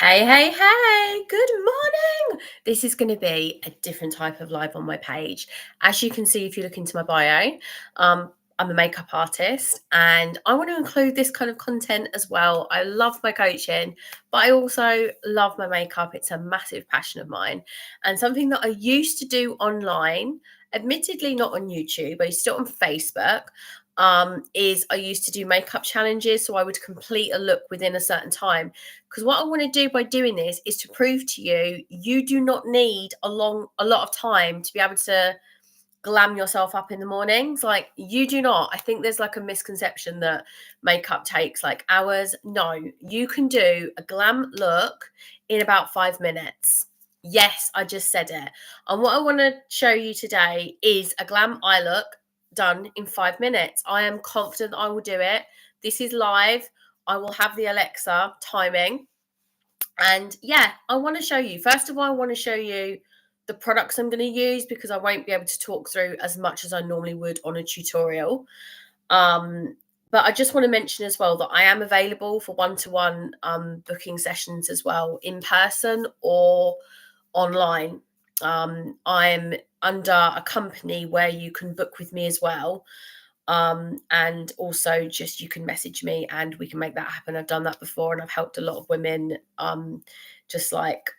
Hey, hey, hey, good morning. This is going to be a different type of live on my page. As you can see, if you look into my bio, I'm a makeup artist and I want to include this kind of content as well. I love my coaching, but I also love my makeup. It's a massive passion of mine and something that I used to do online, admittedly not on YouTube, I used to do it on Facebook. Is I used to do makeup challenges. So I would complete a look within a certain time. Because what I want to do by doing this is to prove to you, you do not need a lot of time to be able to glam yourself up in the mornings. Like you do not. I think there's like a misconception that makeup takes like hours. No, you can do a glam look in about 5 minutes. Yes, I just said it. And what I want to show you today is a glam eye look done in 5 minutes. I am confident I will do it. This is live. I will have the Alexa timing. And yeah, I want to show you. First of all, I want to show you the products I'm going to use because I won't be able to talk through as much as I normally would on a tutorial. But I just want to mention as well that I am available for one-to-one booking sessions as well, in person or online. I'm under a company where you can book with me as well. And also just you can message me and we can make that happen. I've done that before and I've helped a lot of women just like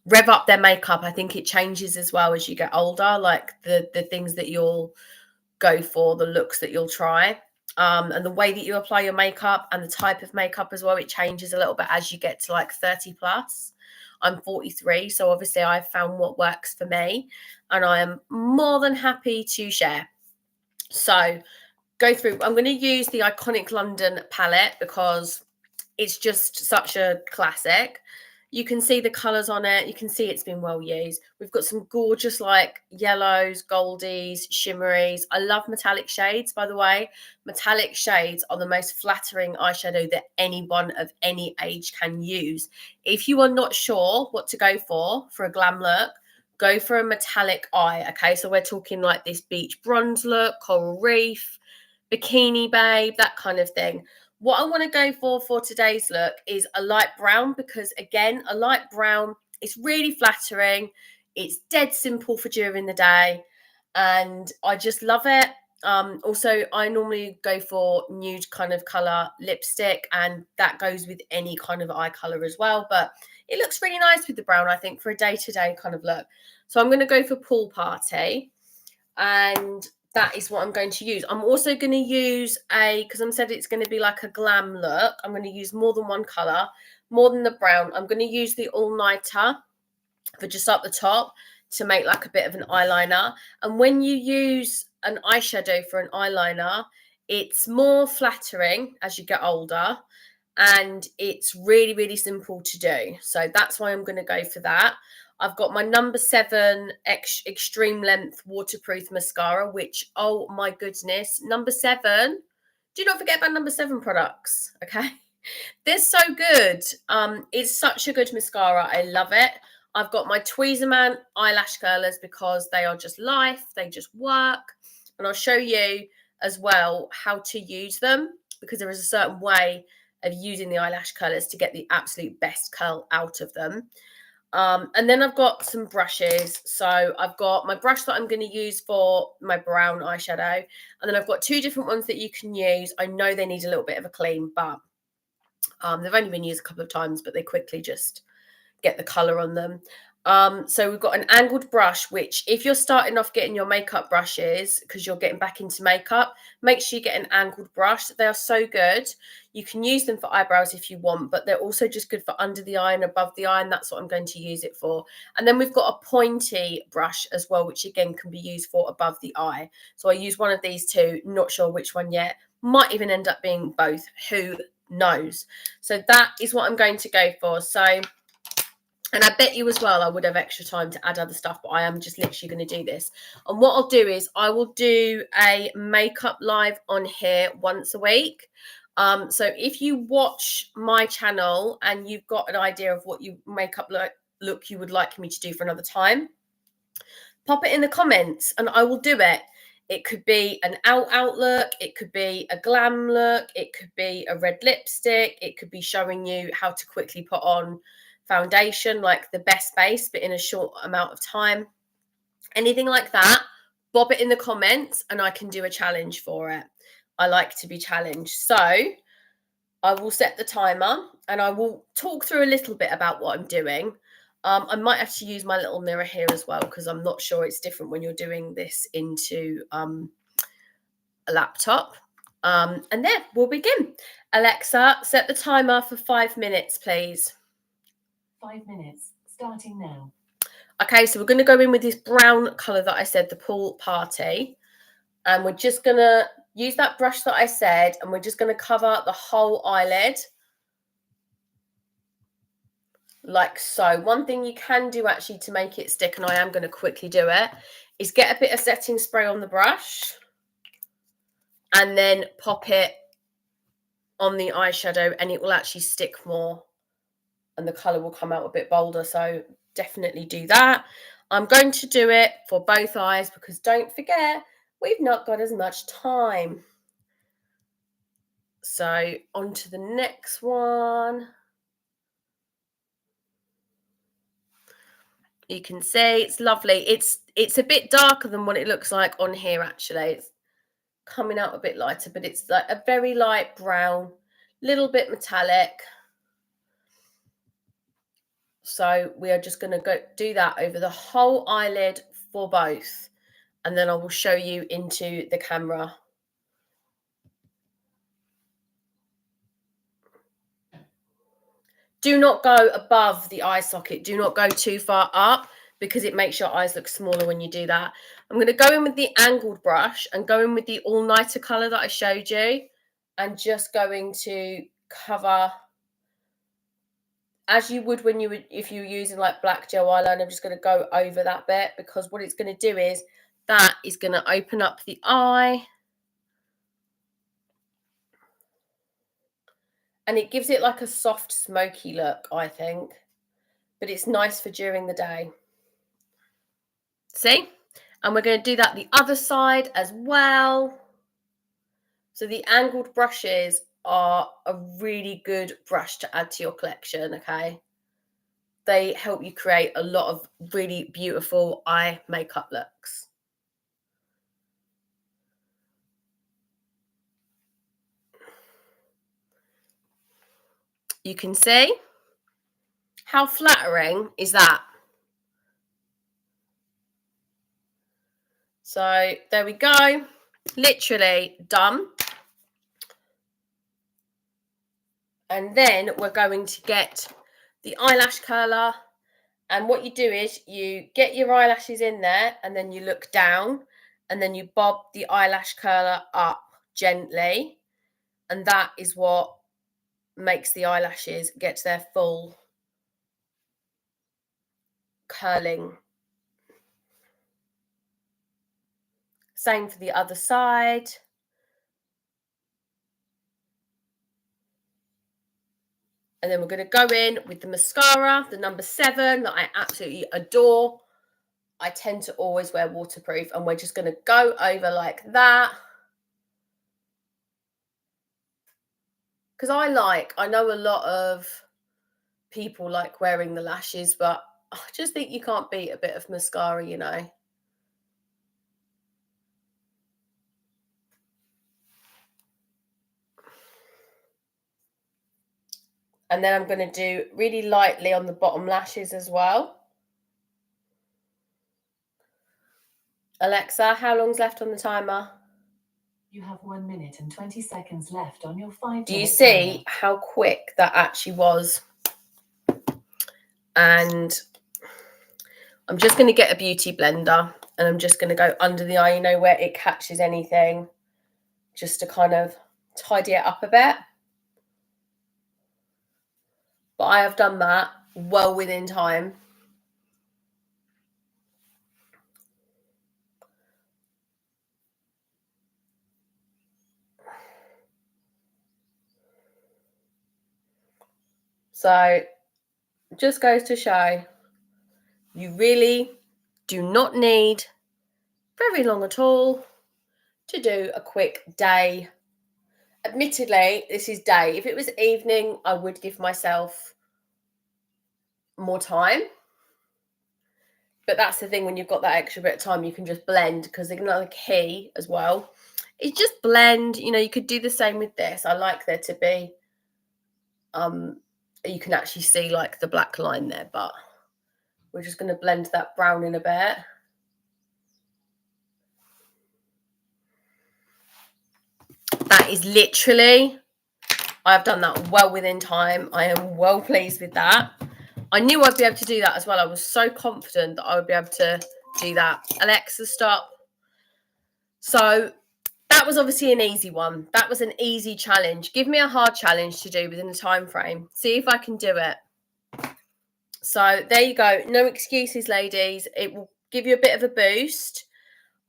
rev up their makeup. I think it changes as well as you get older, like the things that you'll go for, the looks that you'll try. And the way that you apply your makeup and the type of makeup as well, it changes a little bit as you get to like 30 plus. I'm 43, so obviously I've found what works for me and I am more than happy to share. So go through, I'm going to use the Iconic London palette because it's just such a classic. You can see the colours on it. You can see it's been well used. We've got some gorgeous like yellows, goldies, shimmeries. I love metallic shades, by the way. Metallic shades are the most flattering eyeshadow that anyone of any age can use. If you are not sure what to go for a glam look, go for a metallic eye, okay? So we're talking like this beach bronze look, coral reef, bikini babe, that kind of thing. What I want to go for today's look is a light brown because, again, a light brown is really flattering. It's dead simple for during the day and I just love it. Also, I normally go for nude kind of colour lipstick and that goes with any kind of eye colour as well. But it looks really nice with the brown, I think, for a day-to-day kind of look. So I'm going to go for pool party and that is what I'm going to use. I'm also going to use because I said it's going to be like a glam look. I'm going to use more than one colour, more than the brown. I'm going to use the all-nighter for just up the top to make like a bit of an eyeliner. And when you use an eyeshadow for an eyeliner, it's more flattering as you get older and it's really, really simple to do. So that's why I'm going to go for that. I've got my number 7 extreme length waterproof mascara, which, oh my goodness, number 7. Do not forget about number 7 products, okay? They're so good. It's such a good mascara. I love it. I've got my Tweezerman eyelash curlers because they are just life. They just work. And I'll show you as well how to use them because there is a certain way of using the eyelash curlers to get the absolute best curl out of them. And then I've got some brushes. So I've got my brush that I'm going to use for my brown eyeshadow. And then I've got 2 different ones that you can use. I know they need a little bit of a clean, but they've only been used a couple of times, but they quickly just get the colour on them. So we've got an angled brush, which if you're starting off getting your makeup brushes, because you're getting back into makeup, make sure you get an angled brush. They are so good. You can use them for eyebrows if you want, but they're also just good for under the eye and above the eye, and that's what I'm going to use it for. And then we've got a pointy brush as well, which again can be used for above the eye. So I use one of these 2, not sure which one yet. Might even end up being both, who knows? So that is what I'm going to go for. So, and I bet you as well I would have extra time to add other stuff, but I am just literally going to do this. And what I'll do is I will do a makeup live on here once a week. So if you watch my channel and you've got an idea of what you makeup look you would like me to do for another time, pop it in the comments and I will do it. It could be an out look, it could be a glam look, it could be a red lipstick, it could be showing you how to quickly put on foundation, like the best base, but in a short amount of time, anything like that, bob it in the comments and I can do a challenge for it. I like to be challenged. So I will set the timer and I will talk through a little bit about what I'm doing. I might have to use my little mirror here as well because I'm not sure it's different when you're doing this into a laptop. And then we'll begin. Alexa, set the timer for 5 minutes, please. 5 minutes, starting now. Okay, so we're going to go in with this brown colour that I said, the pool party. And we're just going to use that brush that I said, and we're just going to cover the whole eyelid. Like so. One thing you can do actually to make it stick, and I am going to quickly do it, is get a bit of setting spray on the brush and then pop it on the eyeshadow and it will actually stick more and the colour will come out a bit bolder. So definitely do that. I'm going to do it for both eyes because don't forget, we've not got as much time. So on to the next one. You can see it's lovely. It's a bit darker than what it looks like on here actually. It's coming out a bit lighter, but it's like a very light brown, little bit metallic. So we are just going to go do that over the whole eyelid for both. And then I will show you into the camera. Do not go above the eye socket. Do not go too far up because it makes your eyes look smaller when you do that. I'm going to go in with the angled brush and go in with the all-nighter colour that I showed you. And just going to cover, as you would when you would, if you were using like black gel eyeliner. I'm just going to go over that bit because what it's going to do is that is going to open up the eye. And it gives it like a soft, smoky look, I think. But it's nice for during the day. See? And we're going to do that the other side as well. So the angled brushes are a really good brush to add to your collection, okay? They help you create a lot of really beautiful eye makeup looks. You can see how flattering is that. So there we go, literally done. And then we're going to get the eyelash curler. And what you do is you get your eyelashes in there and then you look down and then you bob the eyelash curler up gently. And that is what makes the eyelashes get to their full curling. Same for the other side. And then we're going to go in with the mascara, the number 7 that I absolutely adore. I tend to always wear waterproof, and we're just going to go over like that. Because I know a lot of people like wearing the lashes, but I just think you can't beat a bit of mascara, you know. And then I'm going to do really lightly on the bottom lashes as well. Alexa, how long's left on the timer? You have 1 minute and 20 seconds left on your 5-minute Do you see timer. how quick that actually was? And I'm just going to get a beauty blender and I'm just going to go under the eye, you know, where it catches anything, just to kind of tidy it up a bit. But I have done that well within time. So just goes to show you really do not need very long at all to do a quick day. Admittedly, this is day. If it was evening, I would give myself more time. But that's the thing, when you've got that extra bit of time, you can just blend, because another key as well is just blend. You could do the same with this. I like there to be, you can actually see like the black line there, but we're just going to blend that brown in a bit. That is literally, I've done that well within time. I am well pleased with that. I knew I'd be able to do that as well. I was so confident that I would be able to do that. Alexa, stop. So that was obviously an easy one. That was an easy challenge. Give me a hard challenge to do within a time frame. See if I can do it. So there you go. No excuses, ladies. It will give you a bit of a boost.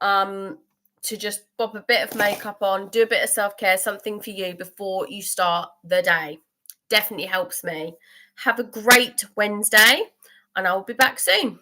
To just pop a bit of makeup on, do a bit of self-care, something for you before you start the day. Definitely helps me. Have a great Wednesday, and I'll be back soon.